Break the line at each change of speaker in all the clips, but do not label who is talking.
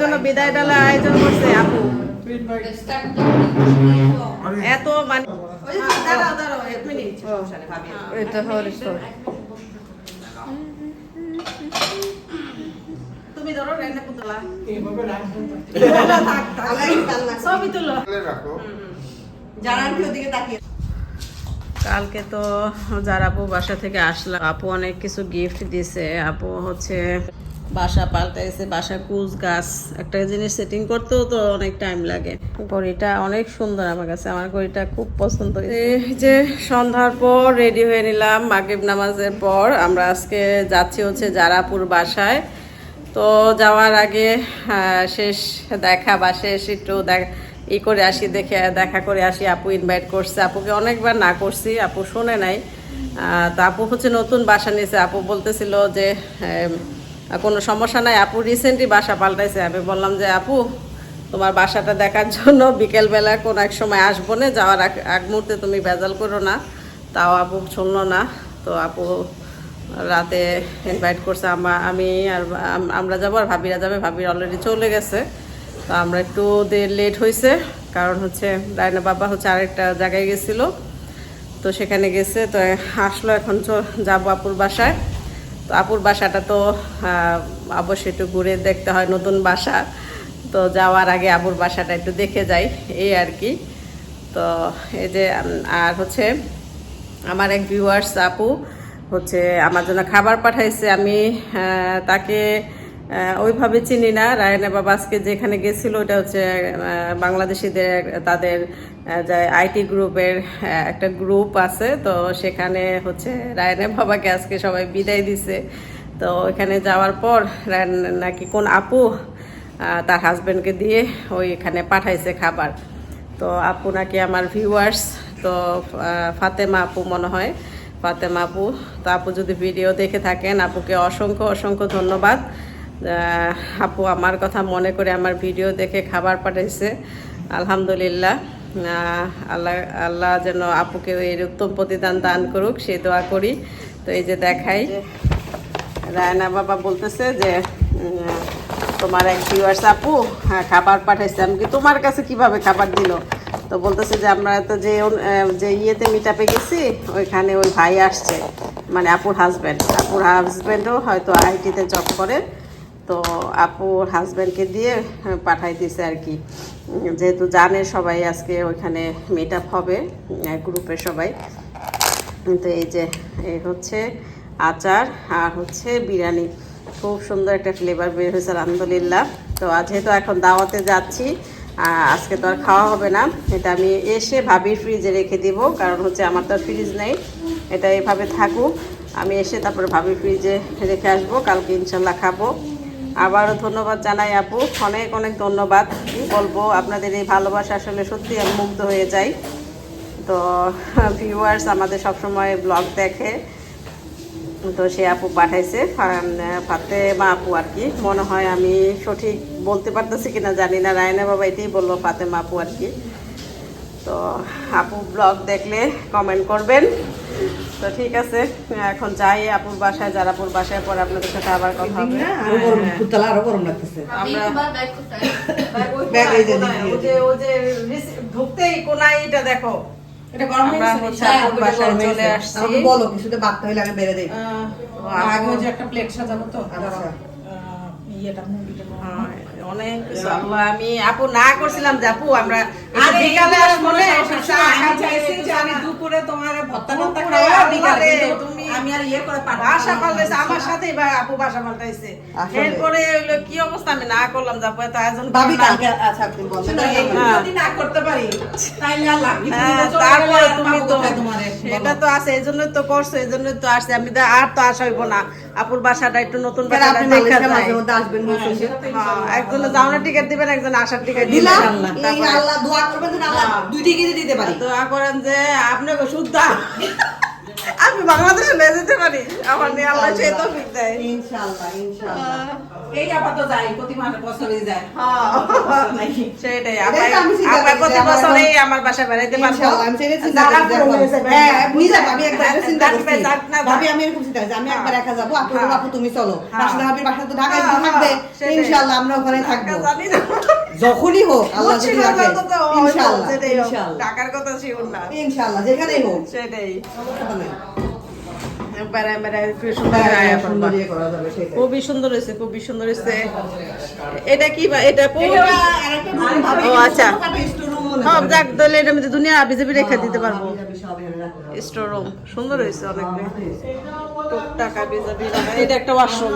জন্য বিদায় ডালা আয়োজন করছে আপু। এত মানে দাঁড়াও 1 মিনিট।
এটা হলো
তুমি ধরো রেন্না পুতলা সবই তুলো।
জানার ওদিকে তাকিয়ে
কালকে তো যারা আপু বাসা থেকে আসলাম, আপু অনেক কিছু গিফট দিছে। আপু হচ্ছে বাসা পাল্টাইছে, বাসা কুচ গাছ একটা জিনিস সেটিং করতেও তো অনেক টাইম লাগে। ঘড়িটা অনেক সুন্দর আমার কাছে, আমার ঘড়িটা খুব পছন্দ হয়েছে। এই যে সন্ধ্যার পর রেডি হয়ে নিলাম, মাগরিব নামাজের পর আমরা আজকে যাচ্ছি হচ্ছে জারাপুর বাসায়। তো যাওয়ার আগে শেষ দেখা বা শেষ একটু ই করে আসি, দেখা করে আসি। আপু ইনভাইট করছে, আপুকে অনেকবার না করছি, আপু শোনে নাই। তো আপু হচ্ছে নতুন বাসা নিয়েছে। আপু বলতেছিল যে কোনো সমস্যা নাই, আপু রিসেন্টলি বাসা পাল্টাইছে। আমি বললাম যে আপু তোমার বাসাটা দেখার জন্য বিকেলবেলা কোনো এক সময় আসবো না, যাওয়ার আগ মুহূর্তে তুমি ভেজাল করো না। তাও আপু শুনলো না। তো আপু রাতে ইনভাইট করছে, আমি আর আমরা যাবো আর ভাবিরা যাবে। ভাবির অলরেডি চলে গেছে। তো আমরা একটু লেট হয়েছে, কারণ হচ্ছে রায়না বাবা হচ্ছে আরেকটা জায়গায় গেছিল, তো সেখানে গেছে। তো আসলো, এখন যাবো আপুর বাসায়। তো আপুর বাসাটা তো অবশ্যই একটু ঘুরে দেখতে হয়, নতুন বাসা। তো যাওয়ার আগে আপুর বাসাটা একটু দেখে যাই, এই আর কি। তো এই যে আর হচ্ছে আমার এক ভিউয়ার্স আপু হচ্ছে আমার জন্য খাবার পাঠাইছে। আমি তাকে ওইভাবে চিনি না। রায়না বাবা আজকে যেখানে গেছিল ওটা হচ্ছে বাংলাদেশিদের তাদের যে আইটি গ্রুপের একটা গ্রুপ আছে। তো সেখানে হচ্ছে রায়না বাবাকে আজকে সবাই বিদায় দিছে। তো ওইখানে যাওয়ার পর নাকি কোন আপু তার হাজব্যান্ডকে দিয়ে ওইখানে পাঠাইছে খাবার। তো আপু নাকি আমার ভিউয়ার্স, তো ফাতেমা আপু মনে হয়, ফাতেমা আপু। তো আপু যদি ভিডিও দেখে থাকেন, আপুকে অসংখ্য অসংখ্য ধন্যবাদ। আপু আমার কথা মনে করে আমার ভিডিও দেখে খাবার পাঠাইছে। আলহামদুলিল্লাহ, আল্লাহ আল্লাহ যেন আপুকে এর উত্তম প্রতিদান দান করুক, সে দোয়া করি। তো এই যে দেখাই, রায়না বাবা বলতেছে যে তোমার এক ভিউয়ার্স আপু খাবার পাঠাইছে। আমি কি তোমার কাছে কিভাবে খাবার দিল? তো বলতেছে যে আমরা তো যে ইয়েতে মিটআপে গেছি, ওইখানে ওই ভাই আসছে, মানে আপুর হাজব্যান্ডও হয়তো আইটিতে জব করে। তো আপুর হাজব্যান্ডকে দিয়ে পাঠাই দিছে আর কি, যেহেতু জানে সবাই আজকে ওইখানে মিটআপ হবে গ্রুপের সবাই। তো এই যে এই হচ্ছে আচার আর হচ্ছে বিরিয়ানি, খুব সুন্দর একটা ফ্লেভার বের হয়েছে আলহামদুলিল্লাহ। তো যেহেতু এখন দাওয়াতে যাচ্ছি, আজকে তো আর খাওয়া হবে না। এটা আমি এসে ভাবির ফ্রিজে রেখে দিব, কারণ হচ্ছে আমার তো ফ্রিজ নেই। এটা এইভাবে থাকুক, আমি এসে তারপরে ভাবির ফ্রিজে রেখে আসবো, কালকে ইনশাল্লাহ খাবো। আবারও ধন্যবাদ জানাই আপু, অনেক অনেক ধন্যবাদ। কি বলবো, আপনাদের এই ভালোবাসা আসলে সত্যি আমি মুগ্ধ হয়ে যাই। তো ভিউয়ার্স আমাদের সবসময় ব্লগ দেখে, তো সে আপু পাঠাইছে ফাতেমা আপু আর কি, মনে হয়, আমি সঠিক বলতে পারতেছি কিনা জানি না। রায়না বাবা এটাই বললো, ফাতেমা আপু আর কি। তো আপু ব্লগ দেখলে কমেন্ট করবেন। তো ঠিক আছে, এখন যাই আপুর বাসায়, জারাপুর বাসায়, পরে আপনাদের সাথে আবার কথা হবে। ঢুকতেই কোনায় এটা দেখো, আমরা হচ্ছে আপুর বাসায় চলে আসছি।
বলো কিছুতে বাদ হইলে আমি বেড়ে দেই।
আগে যে একটা প্লেট সাজাবো, তো অনেক কিছু আল্লাহ, আমি আপু না করছিলাম যে আপু আমরা বিকালে আসবো না, আমি দুপুরে তোমার ভর্তা টর্তা খাওয়া, বিকালে তুমি আমি আর ইয়ে করে বাসা পাল্টাইছে আমার সাথেই, আপু বাসা পাল্টাইছে। এরপরে হইলো কি অবস্থা, আমি না করলাম যে আপু এত আয়োজন
ভাবি কালকে আচ্ছা আপনি বলেন
যদি না করতে পারি তাইলে আল্লাহ, তারপরে তুমি তো এটা তো আছে, এইজন্যই তো করছো, এইজন্যই তো আসছে। আমি আর তো আসা হইব না, আপুর বাসাটা একটু নতুন বাসাটা দেখা যায়। একজনে যাওয়ার টিকিট দিবেন, একজন আসার টিকিট দিবেন।
আল্লাহ দোয়া করবেন যেন আল্লাহ দুই টিকিট দিতে পারি।
দোয়া করেন যে আপনাকে শুদ্ধা আমি বাংলাদেশে নিয়ে যেতে পারি, আমার নিয়ে আল্লাহ সেই তৌফিক দেয়।
ইনশাআল্লাহ ইনশাআল্লাহ।
এই আপাতত যাই প্রতি মাসে বছরই যায়।
সেটাই
এটাই তো আমি চিন্তা
আপনার
করছি,
প্রতি
আমার-
বছরেই আমার বাসায় বেড়াইতে পারবো।
ইনশাআল্লাহ, আমি সেটাই চিন্তা
যারা
করছি
পুরো
এখন।
হয়েছে,
হ্যাঁ, নিজে ভাবি একবার
হ্যাঁ,
চিন্তা
যাক
করছি।
যাক না যাক।
ভাবি আমি এরকম চিন্তা করছি, আমি একবার একা যাবো, আপু
হ্যাঁ।
আপু তুমি চলো।
হ্যাঁ।
রাশিদা ভাবির বাসা তো ঢাকায়
হ্যাঁ,
থাকবে,
সেটাই।
ইনশাআল্লাহ আমরা ওখানে থাকবো।
জানি না।
যখনই হোক আল্লাহ
বুঝছি
যদি
না,
রাখে,
তো তো হয়তো
ইনশাআল্লাহ
সেটাই হোক।
ইনশাআল্লাহ
টাকার কথা শিওর না।
ইনশাআল্লাহ, যেখানেই হোক
সেটাই।
কথা নেই।
বেড়ায় বেড়ায় খুব সুন্দর করে আয়া পড়বা।
সুন্দর ইয়ে করা যাবে সেটাই।
খুবই সুন্দর হয়েছে, খুবই সুন্দর হয়েছে। এটা কি এটা ও আচ্ছা, হ্যাঁ যাক তাহলে এটার মধ্যে দুনিয়া বিজেপি রেখে দিতে পারবো। স্টোর রুম সুন্দর হয়েছে অনেক, টাকা বিজেপি। এটা একটা ওয়াশরুম।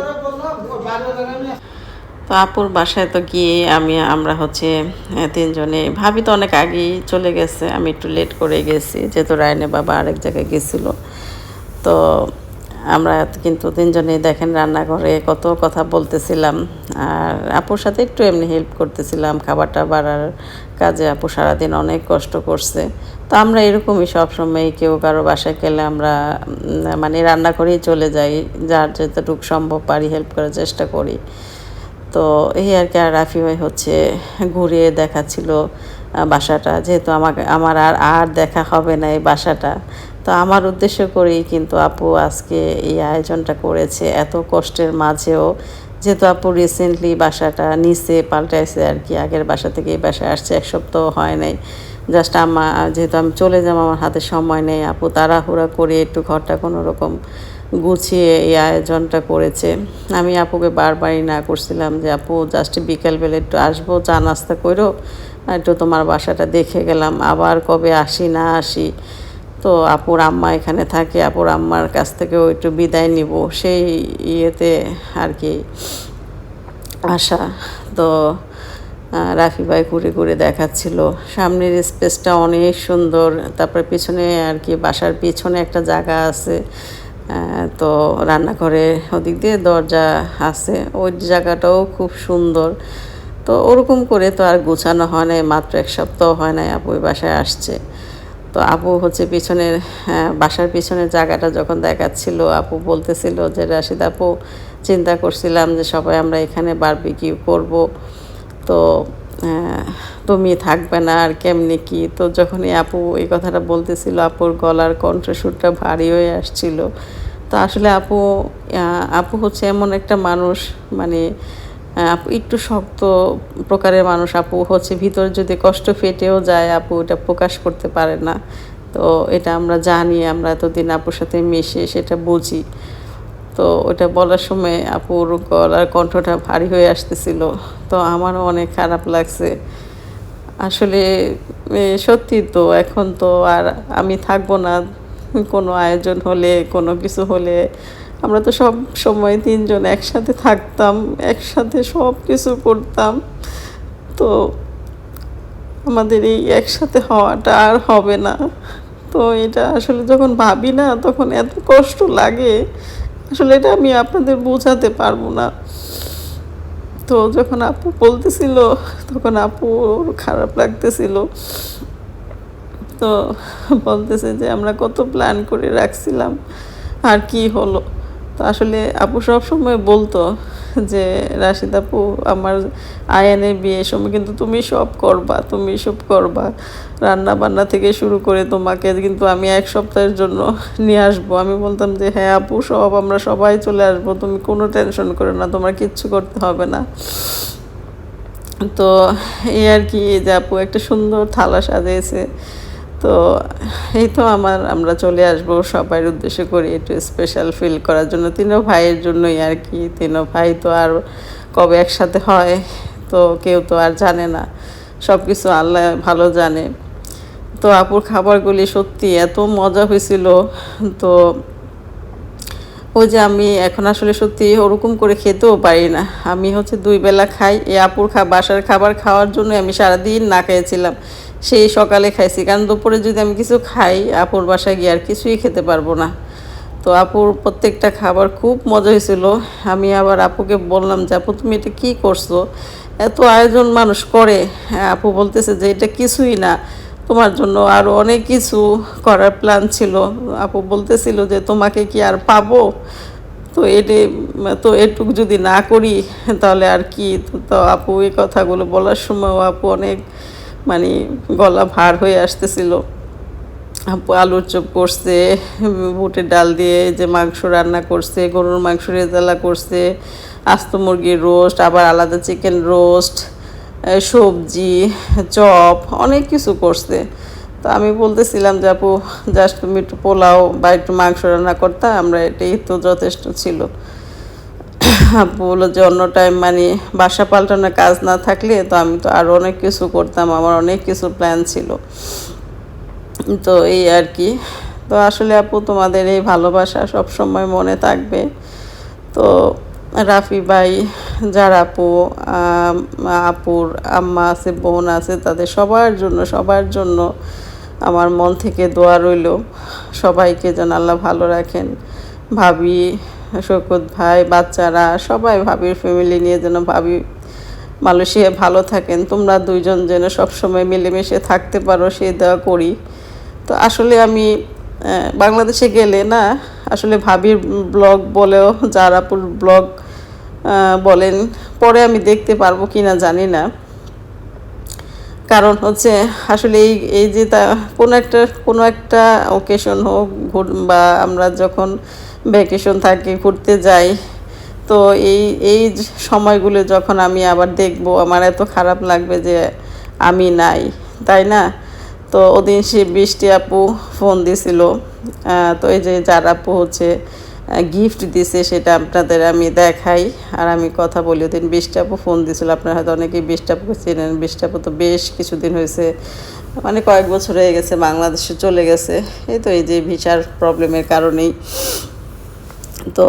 তো আপুর বাসায় তো গিয়ে আমরা হচ্ছে তিনজনে, ভাবি তো অনেক আগেই চলে গেছে, আমি একটু লেট করে গেছি যেহেতু রায়নে বাবা আরেক জায়গায় গেছিল। তো আমরা কিন্তু তিনজনেই দেখেন রান্নাঘরে কত কথা বলতেছিলাম, আর আপুর সাথে একটু এমনি হেল্প করতেছিলাম খাবারটা বাড়ার কাজে। আপু সারাদিন অনেক কষ্ট করছে। তো আমরা এরকমই সবসময় কেউ কারো বাসায় গেলে আমরা মানে রান্না করেই চলে যাই, যার যতটুকু সম্ভব পারি হেল্প করার চেষ্টা করি। তো এই আর কি। আর রাফি ভাই হচ্ছে ঘুরিয়ে দেখাচ্ছিল বাসাটা, যেহেতু আমার আর দেখা হবে না এই বাসাটা। তো আমার উদ্দেশ্য করেই কিন্তু আপু আজকে এই আয়োজনটা করেছে, এত কষ্টের মাঝেও। যেহেতু আপু রিসেন্টলি বাসাটা নিচে পাল্টাইছে আর কি, আগের বাসা থেকে এই বাসায় আসছে, 1 সপ্তাহ হয় নাই। জাস্ট যেহেতু আমি চলে যাব, আমার হাতে সময় নেই, আপু তাড়াহুড়া করে একটু ঘরটা কোনো রকম গুছিয়ে এই আয়োজনটা করেছে। আমি আপুকে বারবারই না করছিলাম যে আপু জাস্ট বিকেলবেলা একটু আসবো, চা নাস্তা করো, একটু তোমার বাসাটা দেখে গেলাম, আবার কবে আসি না আসি। তো আপুর আম্মা এখানে থাকে, আপুর আম্মার কাছ থেকেও একটু বিদায় নিব, সেই ইয়েতে আর কি আসা। তো রাফি ভাই ঘুরে ঘুরে দেখাচ্ছিল সামনের স্পেসটা অনেক সুন্দর। তারপরে পিছনে আর কি বাসার পিছনে একটা জায়গা আছে, তো রান্নাঘরের ওদিক দিয়ে দরজা আছে, ওই জায়গাটাও খুব সুন্দর। তো ওরকম করে তো আর গোছানো হয় নাই, মাত্র 1 সপ্তাহ হয় নাই আপু ওই বাসায় আসছে। তো আপু হচ্ছে পিছনের বাসার পিছনের জায়গাটা যখন দেখাচ্ছিল, আপু বলতেছিল যে রাশিদ আপু চিন্তা করছিলাম যে সবাই আমরা এখানে বারবিকিউ করব, তো তুমি থাকবে না আর কেমনি কি। তো যখনই আপু এই কথাটা বলতেছিল, আপুর গলার কণ্ঠস্বরটা ভারী হয়ে আসছিল। তো আসলে আপু হচ্ছে এমন একটা মানুষ, মানে আপু একটু শক্ত প্রকারের মানুষ। আপু হচ্ছে ভিতরে যদি কষ্ট ফেটেও যায়, আপু এটা প্রকাশ করতে পারে না। তো এটা আমরা জানি, আমরা এতদিন আপুর সাথে মিশে সেটা বুঝি। তো ওটা বলার সময় আপুর গলার কণ্ঠটা ভারী হয়ে আসতেছিল। তো আমারও অনেক খারাপ লাগছে আসলে। সত্যি তো এখন তো আর আমি থাকবো না। কোনো আয়োজন হলে, কোনো কিছু হলে আমরা তো সব সময় তিনজন একসাথে থাকতাম, একসাথে সব কিছু করতাম। তো আমাদের এই একসাথে হওয়াটা আর হবে না। তো এটা আসলে যখন ভাবি না, তখন এত কষ্ট লাগে, আসলে এটা আমি আপনাদের বোঝাতে পারবো না। তো যখন আপু বলতেছিল, তখন আপুর খারাপ লাগতেছিল। তো বলতেছে যে আমরা কত প্ল্যান করে রাখছিলাম, আর কি হলো। তো আসলে আপু সব সময় বলতো যে রাশিদ আপু, আমার আয়ানের বিয়ের সময় কিন্তু তুমি সব করবা, রান্না বান্না থেকে শুরু করে তোমাকে কিন্তু আমি 1 সপ্তাহের জন্য নিয়ে আসবো। আমি বলতাম যে হ্যাঁ আপু, আমরা সবাই চলে আসবো, তুমি কোনো টেনশন করো না, তোমার কিচ্ছু করতে হবে না। তো এই আর কি, যে আপু একটা সুন্দর থালা সাজিয়েছে। তো এই তো আমরা চলে আসবো সবার উদ্দেশ্য করে একটু স্পেশাল ফিল করার জন্য, 3 ভাইয়ের জন্যই আর কি। 3 ভাই তো আর কবে একসাথে হয়, তো কেউ তো আর জানে না, সব কিছু আল্লাহ ভালো জানে। তো আপুর খাবারগুলি সত্যি এত মজা হয়েছিল। তো ওই যে আমি এখন আসলে সত্যি ওরকম করে খেতেও পারি না, আমি হচ্ছে 2 বেলা খাই। এই আপুর বাসার খাবার খাওয়ার জন্য আমি সারাদিন না খেয়েছিলাম। সেই সকালে খাইছি, কারণ দুপুরে যদি আমি কিছু খাই, আপুর বাসায় গিয়ে আর কিছুই খেতে পারবো না। তো আপুর প্রত্যেকটা খাবার খুব মজা হয়েছিল। আমি আবার আপুকে বললাম যে আপু তুমি এটা কী করছো, এত আয়োজন মানুষ করে। আপু বলতেছে যে এটা কিছুই না, তোমার জন্য আরও অনেক কিছু করার প্ল্যান ছিল। আপু বলতেছিল যে তোমাকে কি আর পাবো, তো এটুকু যদি না করি তাহলে আর কি। তো আপু এই কথাগুলো বলার সময় আপু অনেক মানে গলা ভার হয়ে আসতেছিল। আপু আলুর চপ করছে, বুটের ডাল দিয়ে যে মাংস রান্না করছে, গরুর মাংস রেজালা করছে, আস্ত মুরগির রোস্ট, আবার আলাদা চিকেন রোস্ট, সবজি, চপ, অনেক কিছু করছে। তো আমি বলতেছিলাম যে আপু জাস্ট তুমি একটু পোলাও বা একটু মাংস রান্না করতে, আমরা এটাই তো যথেষ্ট ছিল। আপু বললো যে অন্য টাইম মানে বাসা পাল্টানোর কাজ না থাকলে তো আমি তো আরও অনেক কিছু করতাম, আমার অনেক কিছু প্ল্যান ছিল। তো এই আর কি। তো আসলে আপু তোমাদের এই ভালোবাসা সব সময় মনে থাকবে। তো রাফি ভাই, যারা আপুর আম্মা আছে, বোন আছে, তাদের সবার জন্য আমার মন থেকে দোয়া রইল। সবাইকে যেন আল্লাহ ভালো রাখেন। ভাবি, শৌকত ভাই, বাচ্চারা সবাই, ভাবির ফ্যামিলি নিয়ে যেন ভাবি মালয়েশিয়ায় ভালো থাকেন। তোমরা দুইজন যেন সবসময় মিলেমিশে থাকতে পারো সেই দোয়া করি। তো আসলে আমি বাংলাদেশে গেলে না, আসলে ভাবির ব্লগ বলেও, জারাপুর ব্লগ বলেন, পরে আমি দেখতে পারবো কি না জানি না। কারণ হচ্ছে আসলে এই যে কোনো একটা ওকেশন হোক বা আমরা যখন ভ্যাকেশন থাকি ঘুরতে যাই, তো এই সময়গুলো যখন আমি আবার দেখবো, আমার এত খারাপ লাগবে যে আমি নাই, তাই না? তো ওদিন সে বৃষ্টি আপু ফোন দিছিল। তো এই যে যার আপু হচ্ছে গিফট দিছে সেটা আপনাদের আমি দেখাই আর আমি কথা বলি। ওদিন বৃষ্টি আপু ফোন দিছিল, আপনারা হয়তো অনেকেই বৃষ্টি আপুকে চেনেন। বৃষ্টি আপু তো বেশ কিছুদিন হয়েছে, মানে কয়েক বছর হয়ে গেছে বাংলাদেশে চলে গেছে, এই যে ভিসার প্রবলেমের কারণেই। তো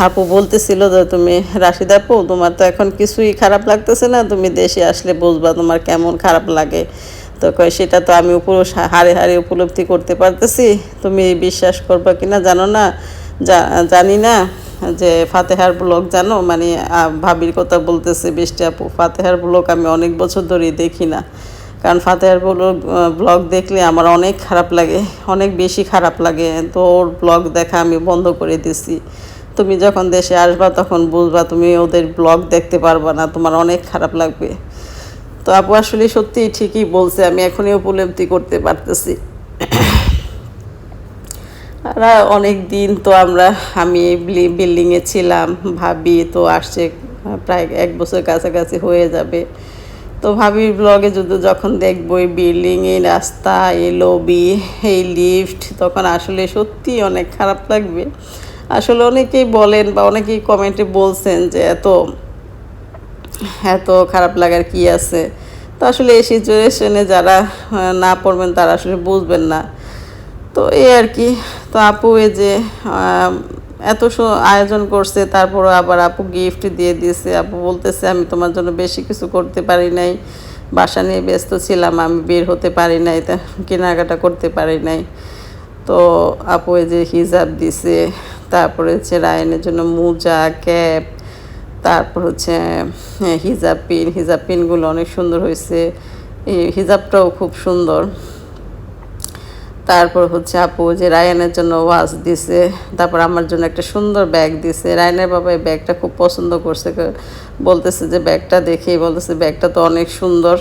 আপু বলতেছিল যে তুমি রাশিদ আপু, তোমার তো এখন কিছুই খারাপ লাগতেছে না, তুমি দেশে আসলে বুঝবা তোমার কেমন খারাপ লাগে। তো সেটা তো আমি হারে উপলব্ধি করতে পারতেছি। তুমি বিশ্বাস করবা কিনা জানো না, জানি না যে ফাতেহার ব্লগ জানো, মানে ভাবির কথা বলতেছে বৃষ্টি আপু। ফাতেহার ব্লগ আমি অনেক বছর ধরেই দেখি না, কারণ ফাতেহার ব্লগ দেখলে আমার অনেক খারাপ লাগে, অনেক বেশি খারাপ লাগে। তো ওর ব্লগ দেখা আমি বন্ধ করে দিছি। তুমি যখন দেশে আসবা তখন বুঝবা, তুমি ওদের ব্লগ দেখতে পারবা না, তোমার অনেক খারাপ লাগবে। তো আপু আসলে সত্যি ঠিকই বলছে, আমি এখনই উপলব্ধি করতে পারতেছি। আর অনেক দিন তো আমি বিল্ডিংয়ে ছিলাম, ভাবি তো আসছে প্রায় 1 বছর কাছাকাছি হয়ে যাবে। তো ভাবির ব্লগে যখন দেখবো এই বিল্ডিং, এই রাস্তা, এই লবি, এই লিফট, তখন আসলে সত্যি অনেক খারাপ লাগবে। আসলে অনেকেই বলেন বা অনেকেই কমেন্টে বলছেন যে এত খারাপ লাগার কি আছে। তো আসলে এই সিচুয়েশনে যারা না পড়বেন তারা আসলে বুঝবেন না। তো এই আর কি। তো আপু এই যে এত আয়োজন করছে, তারপরও আবার আপু গিফট দিয়ে দিয়েছে। আপু বলতেছে আমি তোমার জন্য বেশি কিছু করতে পারি নাই, বাসা নিয়ে ব্যস্ত ছিলাম, আমি বের হতে পারি নাই, তা কেনাকাটা করতে পারি নাই। তো আপু এই যে হিজাব দিছে, তারপরে হচ্ছে রায়নের জন্য মোজা, ক্যাপ, তারপর হচ্ছে হিজাব পিনগুলো অনেক সুন্দর হয়েছে, এই হিজাবটাও খুব সুন্দর। তারপর হচ্ছে আপু যে রায়ানের জন্য ওয়াচ দিছে, তারপর আমার জন্য একটা সুন্দর ব্যাগ দিছে। রায়ানের বাবা এই ব্যাগটা খুব পছন্দ করছে, বলতেছে যে ব্যাগটা দেখেই বলতেছে ব্যাগটা তো অনেক সুন্দর।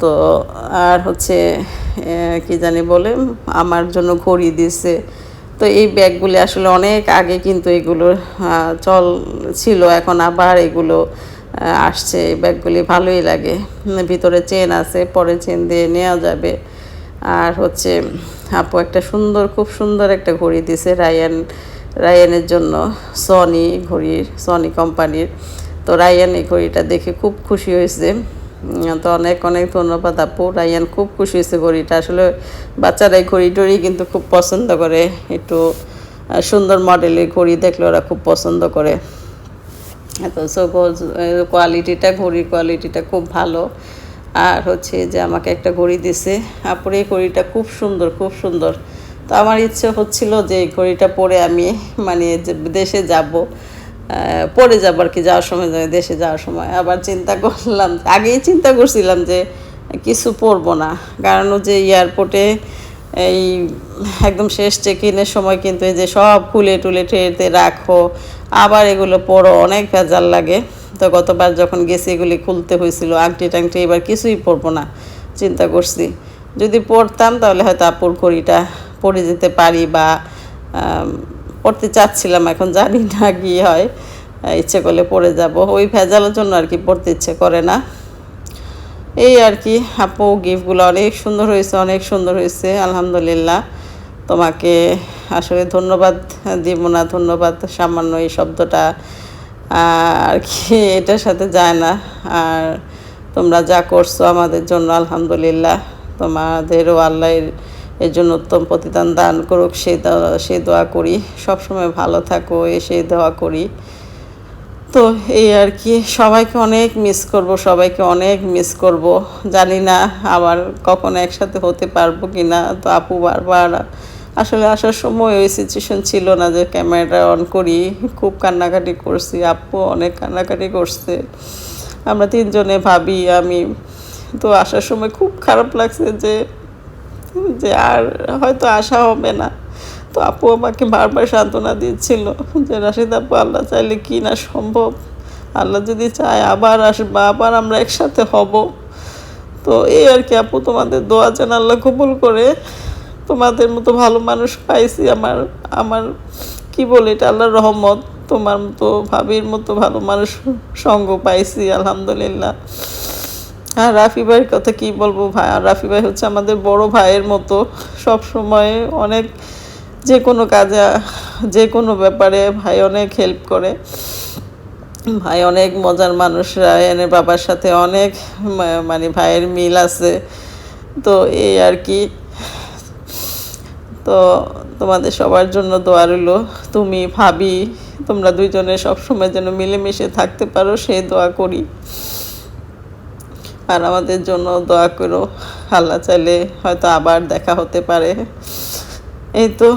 তো আর হচ্ছে কি জানি বলে, আমার জন্য ঘড়ি দিছে। তো এই ব্যাগগুলি আসলে অনেক আগে কিন্তু এগুলোর চল ছিল, এখন আবার এগুলো আসছে। এই ব্যাগগুলি ভালোই লাগে, ভিতরে চেন আছে, পরে চেন দিয়ে নেওয়া যাবে। আর হচ্ছে আপু একটা খুব সুন্দর একটা ঘড়ি দিছে রায়ানের জন্য, সনি কোম্পানির। তো রায়ান এই ঘড়িটা দেখে খুব খুশি হয়েছে। তো অনেক অনেক ধন্যবাদ আপু, রায়ান খুব খুশি হয়েছে ঘড়িটা। আসলে বাচ্চারা এই টড়ি কিন্তু খুব পছন্দ করে, একটু সুন্দর মডেলের ঘড়ি দেখলে ওরা খুব পছন্দ করে। তো ঘড়ির কোয়ালিটিটা খুব ভালো। আর হচ্ছে যে আমাকে একটা ঘড়ি দিছে আপুর, এই ঘড়িটা খুব সুন্দর। তো আমার ইচ্ছে হচ্ছিল যে এই ঘড়িটা পরে আমি মানে দেশে যাব, পরে যাবো আর কি, দেশে যাওয়ার সময়। আবার আগেই চিন্তা করছিলাম যে কিছু পরবো না, কারণ ও যে এয়ারপোর্টে এই একদম শেষ চেক ইনের সময় কিন্তু এই যে সব খুলে টুলে ট্রেতে রাখো, আবার এগুলো পরো, অনেক ভেজাল লাগে। তো গতবার যখন গেছি এগুলি খুলতে হয়েছিল, আংটি টাংটি, এবার কিছুই পরবো না চিন্তা করছি। যদি পরতাম তাহলে হয়তো আপুর ঘড়িটা পরে যেতে পারি, বা পড়তে চাচ্ছিলাম, এখন জানি না কি হয়, ইচ্ছে করলে পড়ে যাব, ওই ভেজালের জন্য আর কি পড়তে ইচ্ছে করে না। এই আর কি আপু, গিফটগুলো অনেক সুন্দর হয়েছে, অনেক সুন্দর হয়েছে, আলহামদুলিল্লাহ। তোমাকে আসলে ধন্যবাদ দিব না, ধন্যবাদ সামান্য এই শব্দটা আর কি এটার সাথে যায় না। আর তোমরা যা করছো আমাদের জন্য আলহামদুলিল্লাহ, তোমাদেরও আল্লাহ এর জন্য উত্তম প্রতিদান দান করুক, সেই দোয়া করি। সবসময় ভালো থাকো, সেই দোয়া করি। তো এই আর কি, সবাইকে অনেক মিস করব, সবাইকে অনেক মিস করব। জানি না আবার কখনো একসাথে হতে পারবো কি না। তো আপু বারবার, আসলে আসার সময় ওই সিচুয়েশন ছিল না যে ক্যামেরাটা অন করি, খুব কান্নাকাটি করছি, আপু অনেক কান্নাকাটি করছে, আমরা তিনজনে, ভাবি, আমি। তো আসার সময় খুব খারাপ লাগছে যে যে আর হয়তো আসা হবে না। তো আপু আমাকে বারবার সান্ত্বনা দিচ্ছিল যে রাশিদ আপু, আল্লাহ চাইলে কি না সম্ভব, আল্লাহ যদি চায় আবার আসবা, আবার আমরা একসাথে হব। তো এই আর কি আপু, তোমাদের দোয়া যেন আল্লাহ কবুল করে। তোমাদের মতো ভালো মানুষ পাইছি, আমার কি বলে এটা, আল্লাহর রহমত। তোমার মতো, ভাবির মতো ভালো মানুষ সঙ্গ পাইছি আলহামদুলিল্লাহ। আর রাফি ভাইয়ের কথা কি বলবো ভাই, আর রাফি ভাই হচ্ছে আমাদের বড় ভাইয়ের মতো, সব সময় অনেক, যে কোনো কাজে, যে কোনো ব্যাপারে ভাই অনেক হেল্প করে। ভাই অনেক মজার মানুষ, রায়ানের বাবার সাথে অনেক মানে ভাইয়ের মিল আছে। তো এই আর কি, তো তোমাদের সবার জন্য দোয়া রইল। তুমি, ভাবি, তোমরা দুইজনে সবসময় যেন মিলেমিশে থাকতে পারো, সেই দোয়া করি। আর আমাদের জন্য দোয়া করো, আল্লাহ চাইলে হয়তো আবার দেখা হতে পারে। এই তো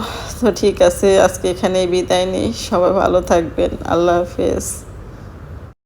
ঠিক আছে, আজকে এখানেই বিদায় নিই। সবাই ভালো থাকবেন, আল্লাহ হাফেজ।